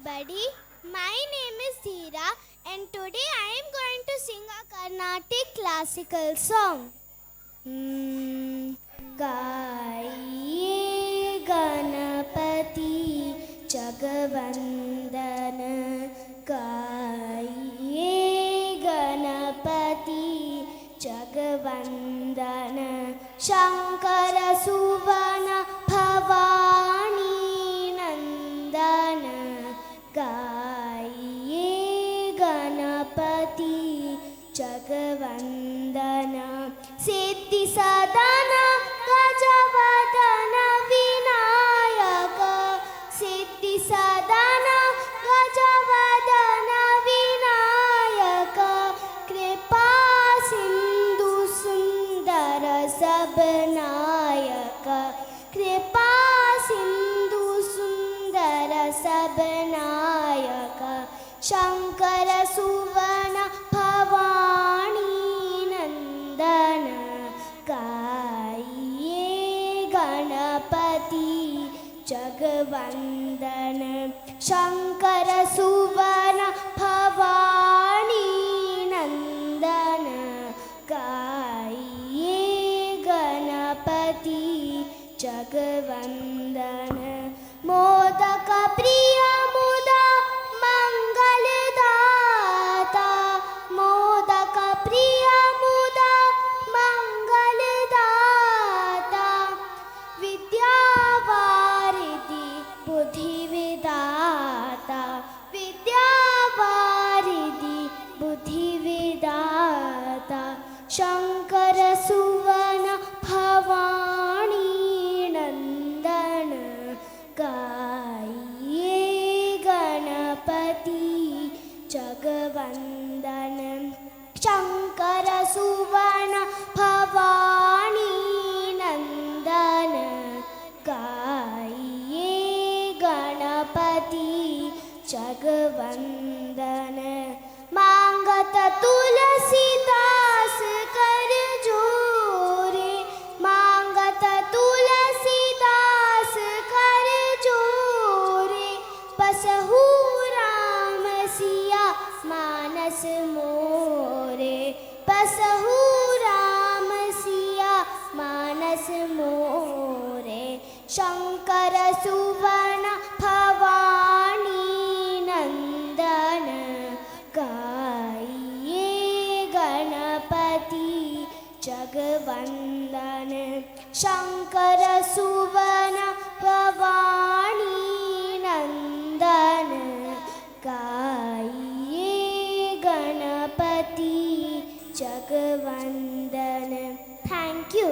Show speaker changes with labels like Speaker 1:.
Speaker 1: everybody. My name is Dheera and today I am going to sing a Carnatic classical song. गाइए गणपति जगवंदन गाइए गणपति जगवंदन शंकर सुवन भवानी नंदन गाइए गणपति जगवंदन सिद्धि सदन गजवदन विनायक सिद्धि सदन गजवदन विनायक कृपा सिंधु सुंदर सबनायक कृपा सिंधु सुंदर सबनायक शंकर सुवन भवानी नंदन गाइए गणपति जगवंदन शंकर सुवन भवानी नंदन गाइए गणपति जगवंदन मोदक प्रिय मुदा मंगलदाता मोदक प्रिय मुदा मंगलदाता विद्यावारिधि बुद्धि विदाता विद्यावारिधि बुद्धि विदाता शंकर सुवन भवानी नंदन गाइए गणपति जगवंदन शंकर सुवन भवानी नंदन गाइए गणपति जगवंदन मांगत तुलसीदास कर जोरे मांगत तुलसीदास कर जोरे बसहु राम सिया मानस मोरे बसहु राम सिया मानस मोरे शंकर सुवन भवानी नंदन गाइए गणपति जगवंदन शंकर सुवन भवानी नंदन गाइए गणपति जगवंदन। Thank you.